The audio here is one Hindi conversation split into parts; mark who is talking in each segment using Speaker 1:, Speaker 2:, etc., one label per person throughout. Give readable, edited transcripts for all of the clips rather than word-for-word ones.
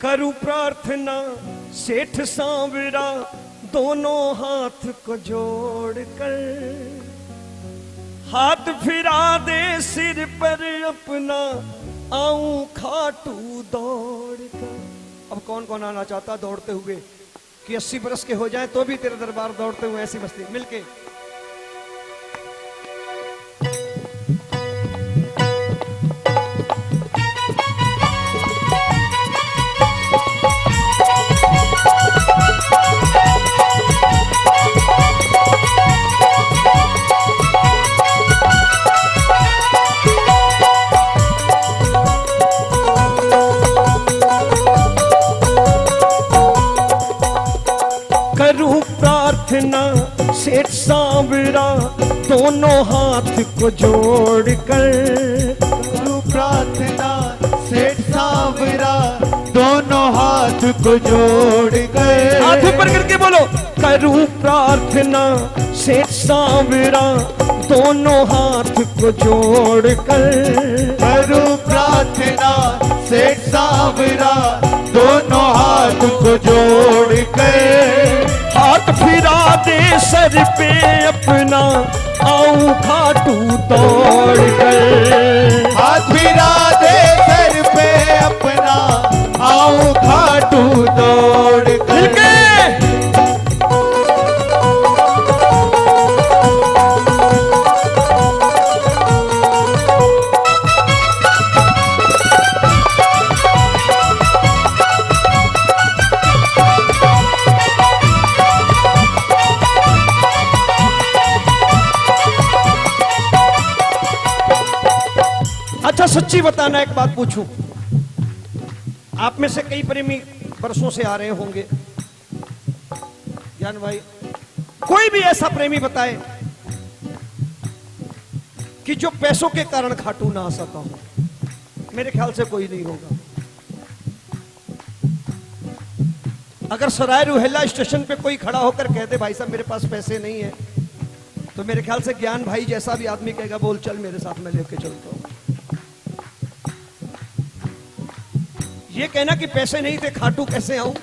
Speaker 1: करूं प्रार्थना सेठ सांवरा दोनों हाथ को जोड़कर, हाथ फिरा दे सिर पर अपना आऊं खाटू दौड़कर। अब कौन कौन आना चाहता दौड़ते हुए कि 80 बरस के हो जाए तो भी तेरे दरबार दौड़ते हुए ऐसी मस्ती मिलके। करूं प्रार्थना सेठ सांवरा दोनों हाथ को जोड़कर,
Speaker 2: करूं प्रार्थना सेठ सांवरा दोनों हाथ को जोड़कर।
Speaker 1: हाथ ऊपर करके बोलो, करूं प्रार्थना सेठ सांवरा दोनों हाथ को जोड़कर,
Speaker 2: करूं प्रार्थना सेठ सांवरा दोनों हाथ को जोड़कर।
Speaker 1: हाथ फिरा दे सर पे अपना आऊं खाटू दौड़ कर,
Speaker 2: हाथ फिरा दे सर पे अपना आऊं खाटू दौड़ कर।
Speaker 1: अच्छा सच्ची बताना, एक बात पूछूं, आप में से कई प्रेमी बरसों से आ रहे होंगे, ज्ञान भाई कोई भी ऐसा प्रेमी बताए कि जो पैसों के कारण खाटू ना आ सका हो। मेरे ख्याल से कोई नहीं होगा। अगर सराय रुहेला स्टेशन पे कोई खड़ा होकर कहते भाई साहब मेरे पास पैसे नहीं है, तो मेरे ख्याल से ज्ञान भाई जैसा भी आदमी कहेगा बोल चल मेरे साथ, मैं लेके चलता हूं। ये कहना कि पैसे नहीं थे खाटू कैसे आऊं,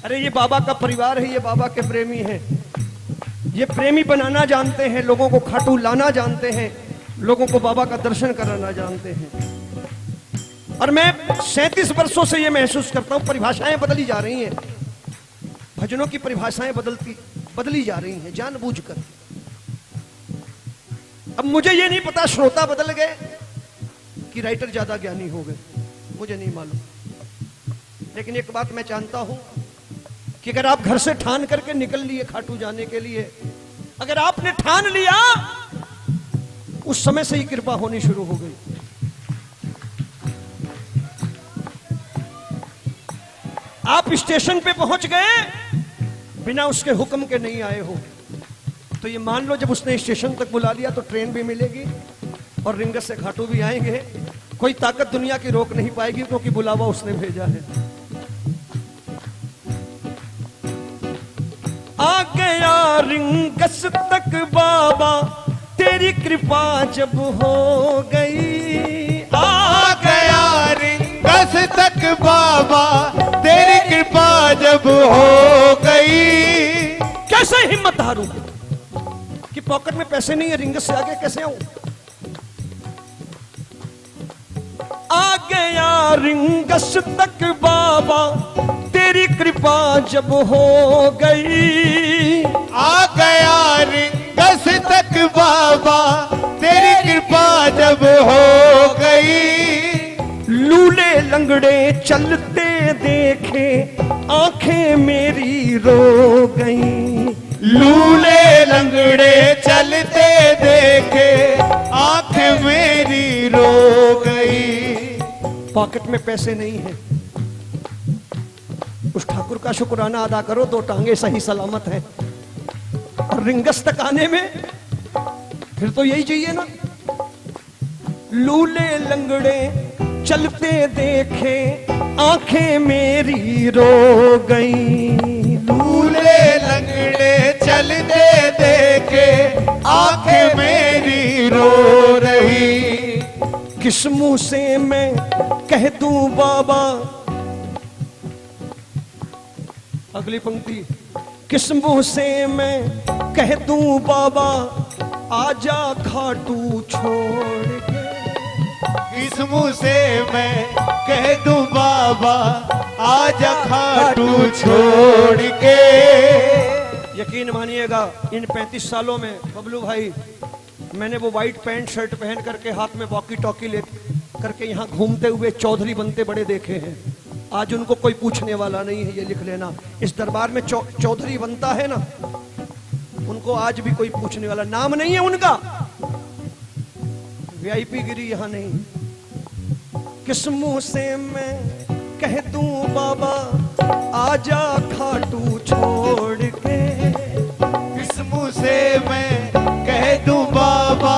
Speaker 1: अरे ये बाबा का परिवार है, ये बाबा के प्रेमी हैं, ये प्रेमी बनाना जानते हैं, लोगों को खाटू लाना जानते हैं, लोगों को बाबा का दर्शन कराना जानते हैं। और मैं 37 वर्षों से ये महसूस करता हूं, परिभाषाएं बदली जा रही हैं, भजनों की परिभाषाएं बदली जा रही हैं जानबूझकर। अब मुझे ये नहीं पता श्रोता बदल गए कि राइटर ज्यादा ज्ञानी हो गए, मुझे नहीं मालूम। लेकिन एक बात मैं जानता हूं कि अगर आप घर से ठान करके निकल लिए खाटू जाने के लिए, अगर आपने ठान लिया, उस समय से ही कृपा होनी शुरू हो गई। आप स्टेशन पे पहुंच गए बिना उसके हुक्म के नहीं आए हो, तो ये मान लो जब उसने स्टेशन तक बुला लिया तो ट्रेन भी मिलेगी और रिंगस से खाटू भी आएंगे। कोई ताकत दुनिया की रोक नहीं पाएगी, क्योंकि बुलावा उसने भेजा है। आ गया रिंगस तक बाबा तेरी कृपा जब हो गई,
Speaker 2: आ गया रिंगस तक बाबा तेरी कृपा जब हो गई।
Speaker 1: कैसे हिम्मत हारूं कि पॉकेट में पैसे नहीं है, रिंगस से आगे कैसे आऊं। आ गया रिंगस तक बाबा तेरी कृपा जब हो गई,
Speaker 2: आ गया रिंगस तक बाबा तेरी कृपा जब हो गई।
Speaker 1: लूले लंगड़े चलते देखे आंखें मेरी रो गई,
Speaker 2: लूले लंगड़े चलते देखे आंखें मेरी रो गई।
Speaker 1: पॉकेट में पैसे नहीं है, उस ठाकुर का शुक्राना अदा करो, दो टांगे सही सलामत हैं। और रिंगस तक आने में फिर तो यही चाहिए ना। लूले लंगड़े चलते देखे आंखें मेरी रो गई,
Speaker 2: लूले लंगड़े चलते देखे आंखें मेरी रो रही।
Speaker 1: किस मुंह से मैं कह दूं बाबा अगली पंक्ति, किस मुंह से मैं कह दूं बाबा आजा खाटू छोड़ के।
Speaker 2: इस मुंह से मैं कह दूं बाबा आजा खाटू छोड़ के।
Speaker 1: यकीन मानिएगा इन 35 सालों में बबलू भाई, मैंने वो व्हाइट पैंट शर्ट पहन करके हाथ में वॉकी टॉकी ले करके यहाँ घूमते हुए चौधरी बनते बड़े देखे हैं। आज उनको कोई पूछने वाला नहीं है, ये लिख लेना। इस दरबार में चौधरी बनता है ना, उनको आज भी कोई पूछने वाला नाम नहीं है उनका। वीआईपी गिरी यहाँ नहीं। किस मुंह से मैं कह दूं बाबा आजा खाटू छोड़ के।
Speaker 2: इस मुंह से मैं कह दूं बाबा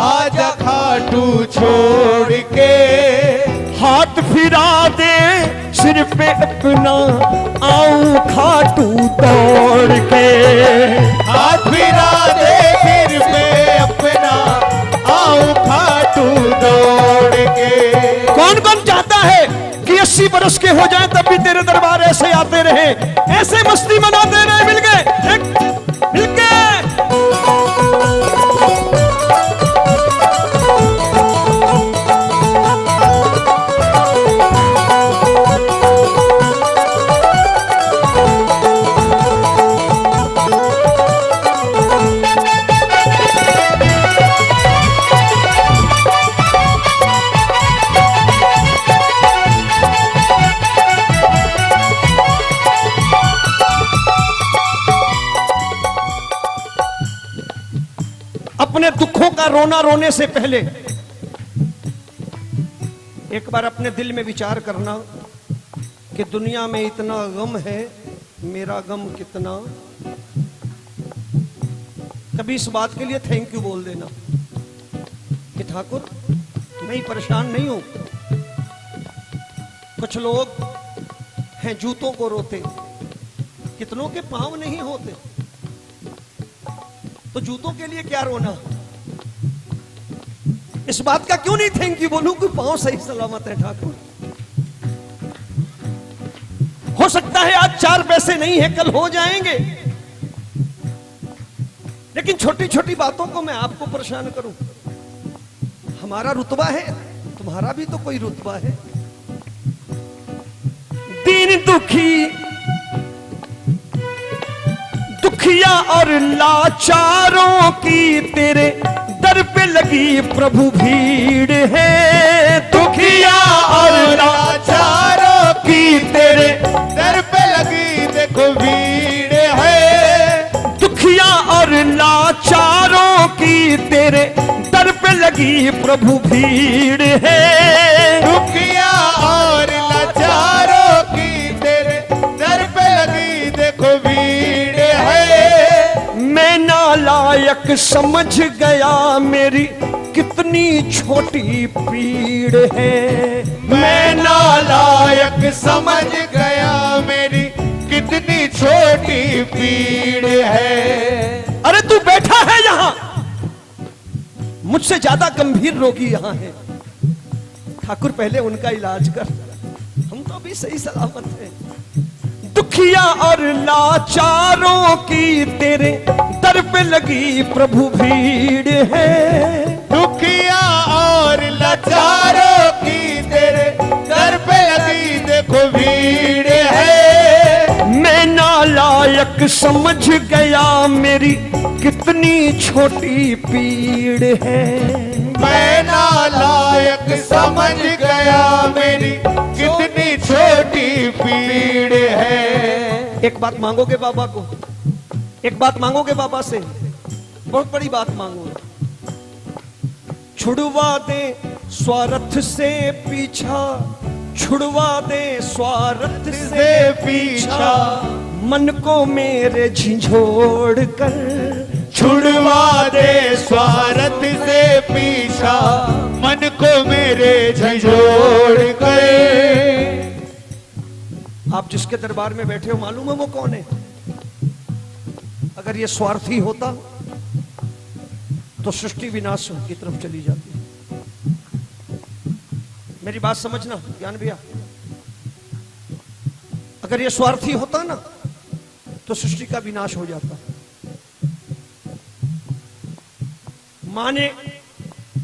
Speaker 2: आजा खाटू छोड़ के।
Speaker 1: हाथ फिरा दे सिर पे अपना आऊं खाटू दौड़ के।
Speaker 2: हाथ फिरा दे सिर पे अपना आऊं खाटू दौड़ के।
Speaker 1: कौन कौन चाहता है कि 80 बरस के हो जाएं तब भी तेरे दरबार ऐसे आते रहे, ऐसे मस्ती मनाते रहे? मिल गए मिल गए। अपने दुखों का रोना रोने से पहले एक बार अपने दिल में विचार करना कि दुनिया में इतना गम है, मेरा गम कितना। कभी इस बात के लिए थैंक यू बोल देना कि ठाकुर मैं परेशान नहीं हूं। कुछ लोग हैं जूतों को रोते, कितनों के पांव नहीं होते, तो जूतों के लिए क्या रोना। इस बात का क्यों नहीं थैंक यू बोलूं कि पांव सही सलामत है ठाकुर। हो सकता है आज 4 पैसे नहीं है, कल हो जाएंगे, लेकिन छोटी छोटी बातों को मैं आपको परेशान करूं। हमारा रुतबा है, तुम्हारा भी तो कोई रुतबा है। दीन दुखी दुखिया और लाचारों की तेरे दर पे लगी प्रभु भीड़ है। दुखिया और लाचारों की तेरे
Speaker 2: दर पे लगी देखो भीड़ है।
Speaker 1: दुखिया और लाचारों की तेरे दर पे लगी प्रभु भीड़ है।
Speaker 2: दुखिया और लाचारों की तेरे दर पे लगी देखो भीड़ है।
Speaker 1: मैं नालायक समझ गया मेरी कितनी छोटी पीड़ है।
Speaker 2: मैं नालायक समझ गया मेरी कितनी छोटी पीड़ है।
Speaker 1: अरे तू बैठा है यहां, मुझसे ज्यादा गंभीर रोगी यहां है। ठाकुर पहले उनका इलाज कर, हम तो अभी सही सलामत हैं। दुखिया और लाचारों की तेरे दर पे लगी प्रभु भीड़ है।
Speaker 2: दुखिया और लाचारों की तेरे दर पे लगी देखो भीड़ है।
Speaker 1: मैं नालायक समझ गया मेरी कितनी छोटी पीड़ है।
Speaker 2: मैं नालायक समझ गया मेरी कितनी छोटी पीड़ है।
Speaker 1: एक बात मांगोगे बाबा को, एक बात मांगोगे बाबा से, बहुत बड़ी बात मांगो। छुड़वा दे स्वार्थ से पीछा, छुड़वा दे स्वार्थ से पीछा, मन को मेरे झिझोड़ कर।
Speaker 2: छुड़वा दे स्वार्थ से पीछा, मन को मेरे झंझोड़ गए।
Speaker 1: आप जिसके दरबार में बैठे हो मालूम है वो कौन है? अगर ये स्वार्थी होता तो सृष्टि विनाश की तरफ चली जाती। मेरी बात समझना ज्ञान भैया, अगर ये स्वार्थी होता ना तो सृष्टि का विनाश हो जाता। मां ने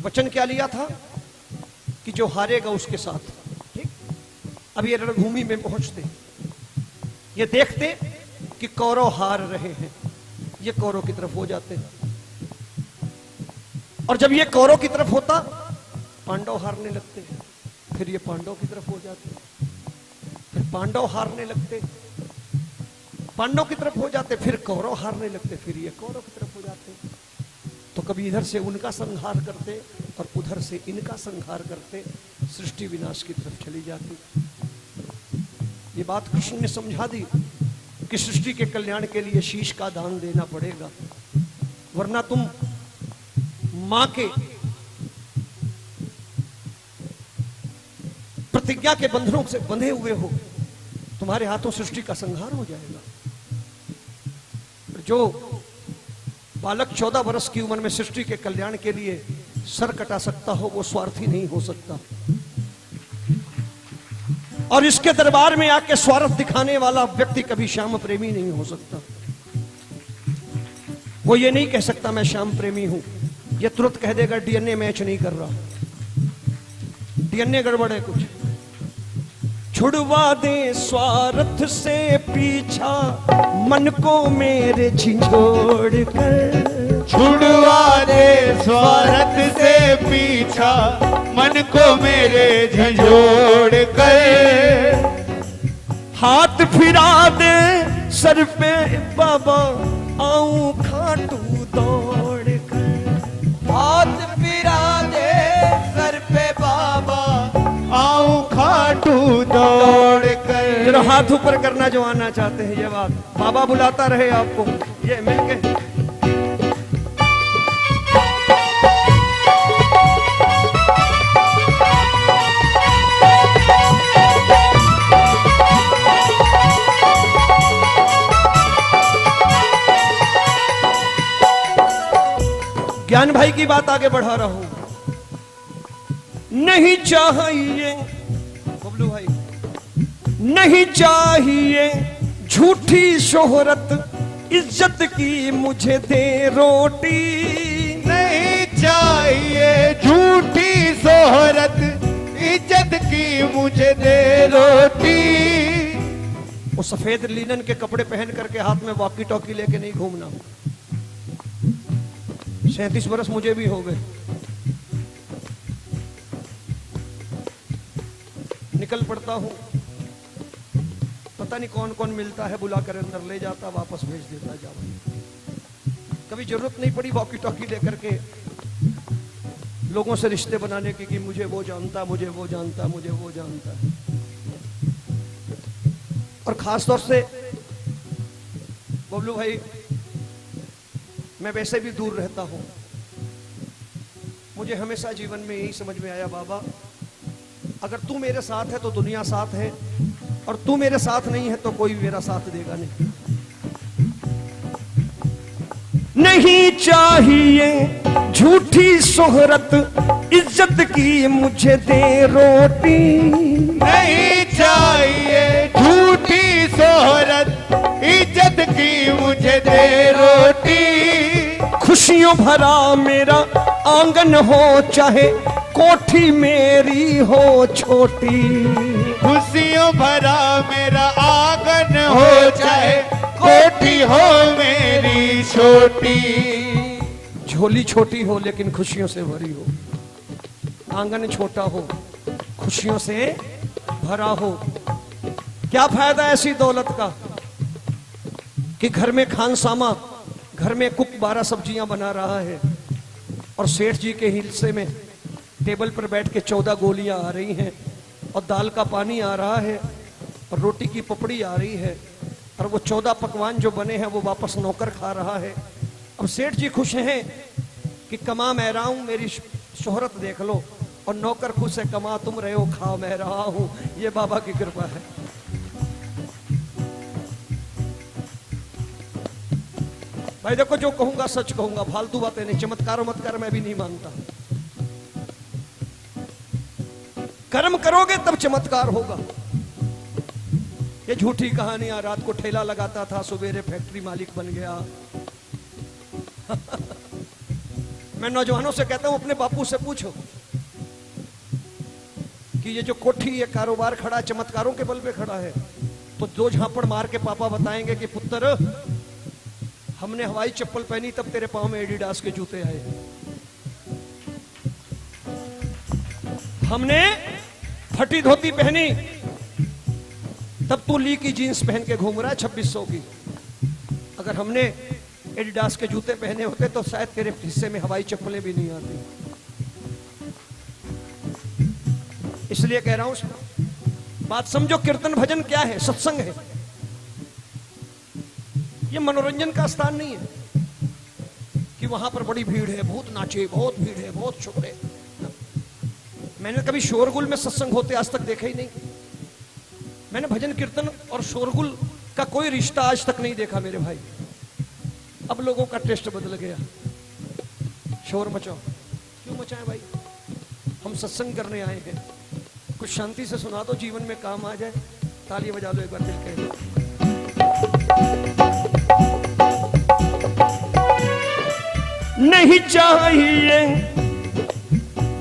Speaker 1: वचन क्या लिया था कि जो हारेगा उसके साथ। ठीक, अब ये रणभूमि में पहुंचते, ये देखते कि कौरव हार रहे हैं, ये कौरव की तरफ हो जाते हैं। और जब ये कौरव की तरफ होता, पांडव हारने लगते हैं, फिर ये पांडव की तरफ हो जाते, फिर पांडव हारने लगते, पांडव की तरफ हो जाते, फिर कौरव हारने लगते, फिर ये कौरव की तरफ हो जाते। तो कभी इधर से उनका संहार करते और उधर से इनका संहार करते, सृष्टि विनाश की तरफ चली जाती। ये बात कृष्ण ने समझा दी कि सृष्टि के कल्याण के लिए शीश का दान देना पड़ेगा, वरना तुम मां के प्रतिज्ञा के बंधनों से बंधे हुए हो, तुम्हारे हाथों सृष्टि का संहार हो जाएगा। जो बालक 14 वर्ष की उम्र में सृष्टि के कल्याण के लिए सर कटा सकता हो, वो स्वार्थी नहीं हो सकता। और इसके दरबार में आके स्वार्थ दिखाने वाला व्यक्ति कभी श्याम प्रेमी नहीं हो सकता। वो ये नहीं कह सकता मैं श्याम प्रेमी हूं, ये तुरंत कह देगा डीएनए मैच नहीं कर रहा, डीएनए गड़बड़ है कुछ। छुड़वा दे स्वार्थ से पीछा, मन को मेरे झिंझोड़ कर।
Speaker 2: छुड़वा दे स्वार्थ से पीछा, मन को मेरे झंझोड़ कर।
Speaker 1: हाथ फिरा दे सर पे बाबा, आऊं खाटू दौड़ कर।
Speaker 2: हाथ फिरा दे सर पे बाबा, आऊं खाटू दौड़ कर।
Speaker 1: जरा हाथ ऊपर करना जो आना चाहते हैं, ये बात बाबा बुलाता रहे आपको, ये मिलके। ज्ञान भाई की बात आगे बढ़ा रहा हूं। नहीं चाहिए बबलू भाई, नहीं चाहिए झूठी शोहरत, इज्जत की मुझे दे रोटी।
Speaker 2: नहीं चाहिए झूठी शोहरत, इज्जत की मुझे दे रोटी।
Speaker 1: वो सफेद लिनन के कपड़े पहन करके हाथ में वॉकी टॉकी लेके नहीं घूमना। 37 वर्ष मुझे भी हो गए, निकल पड़ता हूं, पता नहीं कौन कौन मिलता है, बुला कर अंदर ले जाता, वापस भेज देता, जाओ। कभी जरूरत नहीं पड़ी वॉकी टॉकी लेकर के लोगों से रिश्ते बनाने की कि मुझे वो जानता, मुझे वो जानता, मुझे वो जानता है। और खास तौर से बबलू भाई, मैं वैसे भी दूर रहता हूं, मुझे हमेशा जीवन में यही समझ में आया बाबा, अगर तू मेरे साथ है तो दुनिया साथ है, और तू मेरे साथ नहीं है तो कोई मेरा साथ देगा नहीं। नहीं चाहिए झूठी शोहरत, इज्जत की मुझे दे रोटी।
Speaker 2: नहीं चाहिए झूठी शोहरत, इज्जत की मुझे दे रोटी।
Speaker 1: खुशियों भरा मेरा आंगन हो, चाहे कोठी मेरी हो छोटी।
Speaker 2: खुशियों भरा मेरा आंगन हो, चाहे कोठी हो मेरी छोटी।
Speaker 1: झोली छोटी हो लेकिन खुशियों से भरी हो, आंगन छोटा हो खुशियों से भरा हो। क्या फायदा ऐसी दौलत का कि घर में खानसामा, घर में कुक 12 सब्जियां बना रहा है और सेठ जी के हिस्से में टेबल पर बैठ के 14 गोलियां आ रही हैं और दाल का पानी आ रहा है और रोटी की पपड़ी आ रही है, और वो 14 पकवान जो बने हैं वो वापस नौकर खा रहा है। अब सेठ जी खुश हैं कि कमा मैं रहा हूं, मेरी शोहरत देख लो, और नौकर खुश है, कमा तुम रहे हो, खा मैं रहा हूं। ये बाबा की कृपा है। भाई देखो, जो कहूंगा सच कहूंगा, फालतू बातें नहीं, चमत्कार वमत्कार मैं भी नहीं मानता। कर्म करोगे तब चमत्कार होगा। ये झूठी कहानियां, रात को ठेला लगाता था, सवेरे फैक्ट्री मालिक बन गया। मैं नौजवानों से कहता हूं, अपने बापू से पूछो कि ये जो कोठी, ये कारोबार खड़ा चमत्कारों के बल पे खड़ा है, तो दो झापड़ मार के पापा बताएंगे कि पुत्र, हमने हवाई चप्पल पहनी तब तेरे पांव में एडिडास के जूते आए, हमने फटी धोती पहनी तब तू ली की जीन्स पहन के घूम रहा है 2600 की। अगर हमने एडिडास के जूते पहने होते तो शायद तेरे हिस्से में हवाई चप्पलें भी नहीं आती। इसलिए कह रहा हूं, बात समझो, कीर्तन भजन क्या है? सत्संग है। ये मनोरंजन का स्थान नहीं है कि वहां पर बड़ी भीड़ है, बहुत नाचे, बहुत भीड़ है, बहुत शोर है। मैंने कभी शोरगुल में सत्संग होते आज तक देखा ही नहीं। मैंने भजन कीर्तन और शोरगुल का कोई रिश्ता आज तक नहीं देखा मेरे भाई। अब लोगों का टेस्ट बदल गया। शोर मचाओ, क्यों मचाएं भाई? हम सत्संग करने आए हैं, कुछ शांति से सुना दो, जीवन में काम आ जाए। ताली बजा दो एक बार दिल के। नहीं चाहिए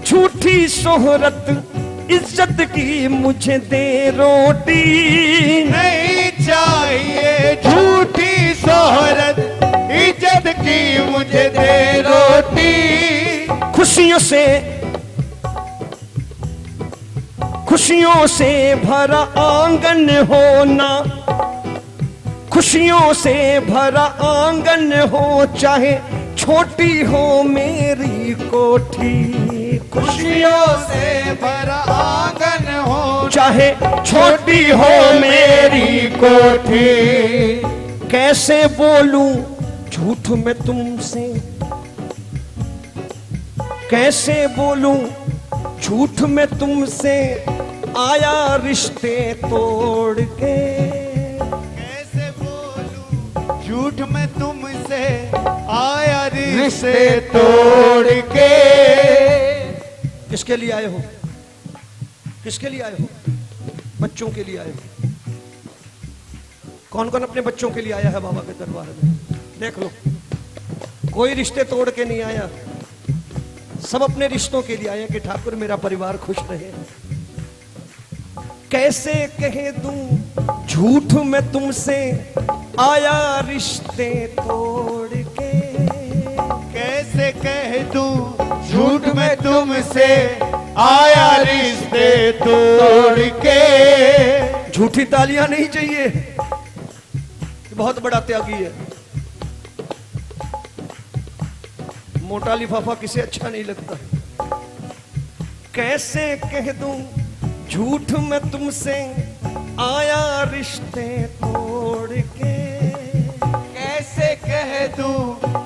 Speaker 1: झूठी शोहरत, इज्जत की मुझे दे रोटी।
Speaker 2: नहीं चाहिए झूठी शोहरत, इज्जत की मुझे दे रोटी।
Speaker 1: खुशियों से भरा आंगन होना, खुशियों से भरा आंगन हो, चाहे छोटी हो मेरी कोठी।
Speaker 2: खुशियों से भरा आंगन हो,
Speaker 1: चाहे छोटी हो मेरी कोठी। कैसे बोलूं झूठ में तुमसे, कैसे बोलूं झूठ में तुमसे, आया रिश्ते तोड़ के।
Speaker 2: कैसे बोलूं झूठ में तुमसे, आया रिश्ते तोड़ के।
Speaker 1: किसके लिए आए हो? किसके लिए आए हो? बच्चों के लिए आए हो। कौन कौन अपने बच्चों के लिए आया है बाबा के दरबार में? देख लो, कोई रिश्ते तोड़ के नहीं आया, सब अपने रिश्तों के लिए आए हैं कि ठाकुर मेरा परिवार खुश रहे। कैसे कह दूं झूठ में तुमसे, आया रिश्ते तोड़ के।
Speaker 2: कैसे कह दूं झूठ में तुमसे, आया रिश्ते तोड़ के।
Speaker 1: झूठी तालियां नहीं चाहिए, बहुत बड़ा त्यागी है। मोटा लिफाफा किसे अच्छा नहीं लगता। कैसे कह दूं झूठ में तुमसे, आया रिश्ते तोड़ के।
Speaker 2: कैसे कह दूं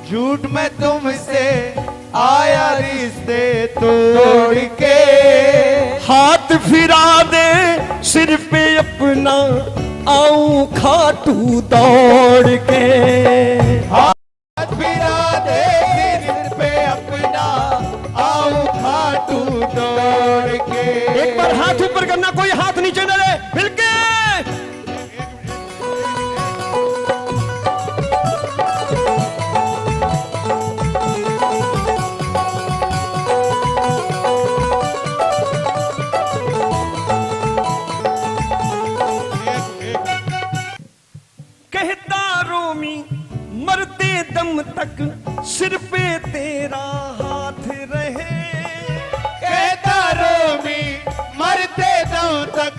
Speaker 2: झूठ में तुमसे, आया रिश्ते तोड़ के।
Speaker 1: हाथ फिरा दे सिर पे अपना, आऊं खाटू दौड़ के।
Speaker 2: हाथ फिरा दे सिर पे अपना, आऊं खाटू दौड़ के।
Speaker 1: एक बार हाथ ऊपर करना, कोई हाथ नीचे न रहे, मिलके। कहता रोमी मरते दम तक, सिर पे तेरा हाथ रहे।
Speaker 2: कहता रोमी मरते दम तक,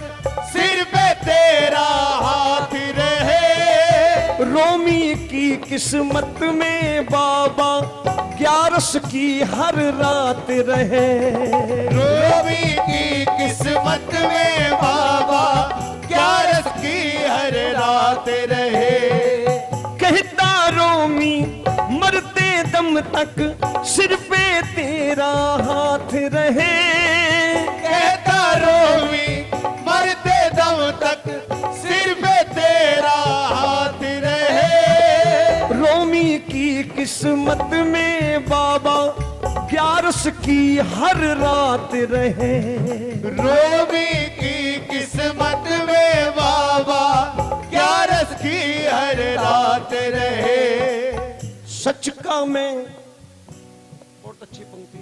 Speaker 2: सिर पे तेरा हाथ रहे।
Speaker 1: रोमी की किस्मत में बाबा, 11 की हर रात रहे।
Speaker 2: रोमी की किस्मत में बाबा, 11 की हर रात रहे।
Speaker 1: कहता रोमी मरते दम तक, सिर पे तेरा हाथ रहे।
Speaker 2: कहता रोमी मरते दम तक, सिर पे तेरा हाथ रहे।
Speaker 1: रोमी की किस्मत में बाबा, 11 की हर रात रहे।
Speaker 2: रोमी की किस्मत में बाबा,
Speaker 1: का मैं, बहुत अच्छी पंक्ति,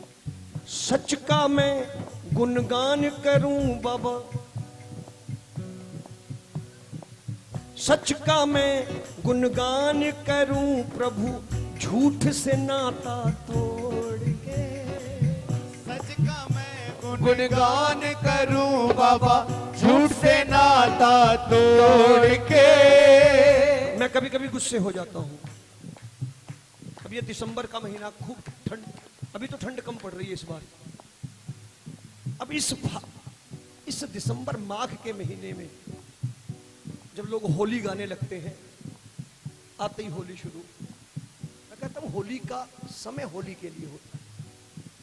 Speaker 1: सच का मैं गुणगान करूं बाबा, सच का मैं गुणगान करूं प्रभु, झूठ से नाता तोड़ के।
Speaker 2: सच का मैं गुणगान करूं बाबा, झूठ से नाता तोड़ के।
Speaker 1: मैं कभी कभी गुस्से हो जाता हूं। अब ये दिसंबर का महीना, खूब ठंड, अभी तो ठंड कम पड़ रही है इस बार। अब इस दिसंबर माघ के महीने में जब लोग होली गाने लगते हैं, आते ही होली शुरू, मैं कहता हूं होली का समय होली के लिए होता है।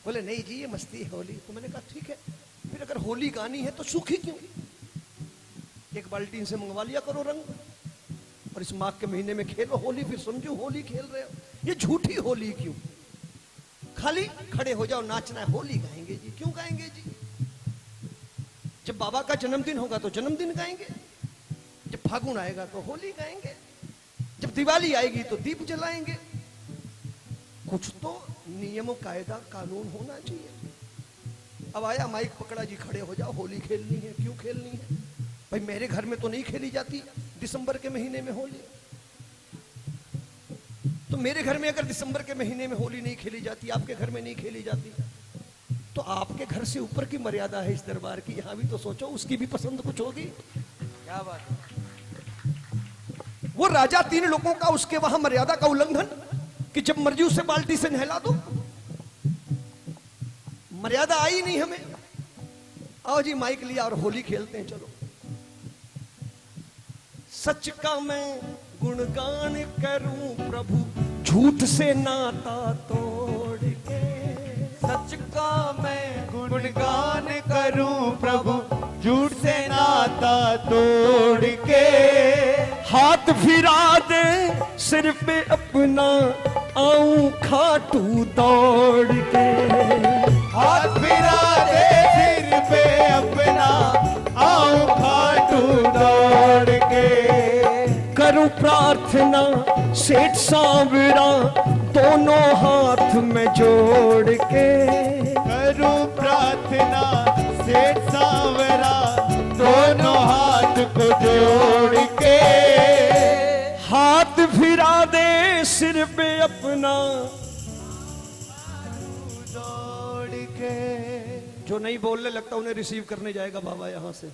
Speaker 1: बोले नहीं जी ये मस्ती है होली। तो मैंने कहा ठीक है, फिर अगर होली गानी है तो सूखी क्यों, एक बाल्टी से मंगवा लिया करो रंग, और इस माघ के महीने में खेलो होली, फिर समझो होली खेल रहे हो। ये झूठी होली क्यों, खाली खड़े हो जाओ, नाचना है, होली गाएंगे जी। क्यों गाएंगे जी? जब बाबा का जन्मदिन होगा तो जन्मदिन गाएंगे, जब फागुन आएगा तो होली गाएंगे, जब दिवाली आएगी तो दीप जलाएंगे। कुछ तो नियम कायदा कानून होना चाहिए। अब आया माइक पकड़ा जी, खड़े हो जाओ, होली खेलनी है। क्यों खेलनी है भाई? मेरे घर में तो नहीं खेली जाती दिसंबर के महीने में होली। तो मेरे घर में अगर दिसंबर के महीने में होली नहीं खेली जाती, आपके घर में नहीं खेली जाती, तो आपके घर से ऊपर की मर्यादा है इस दरबार की। यहां भी तो सोचो, उसकी भी पसंद कुछ होगी।
Speaker 2: क्या बात है?
Speaker 1: वो राजा 3 लोगों का, उसके वहां मर्यादा का उल्लंघन कि जब मर्जी उसे बाल्टी से नहला दो। मर्यादा आई नहीं हमें। आओ जी माइक लिया और होली खेलते हैं, चलो। सच का मैं गुणगान करूं प्रभु, झूठ से नाता तोड़ के।
Speaker 2: सच का मैं गुणगान करूं प्रभु, झूठ से नाता तोड़ के।
Speaker 1: हाथ फिरा दे सिर पे अपना, आऊं खाटू दौड़ के।
Speaker 2: हाथ फिरा दे सिर पे अपना, आऊं खाटू दौड़ के।
Speaker 1: करूं प्रार्थना सेठ सांवरा, दोनों हाथ में जोड़ के।
Speaker 2: करूं प्रार्थना सेठ सांवरा, दोनों हाथ को जोड़ के।
Speaker 1: हाथ फिरा दे सिर पे अपना,
Speaker 2: दौड़ के।
Speaker 1: जो नहीं बोलने लगता उन्हें रिसीव करने जाएगा बाबा यहां से।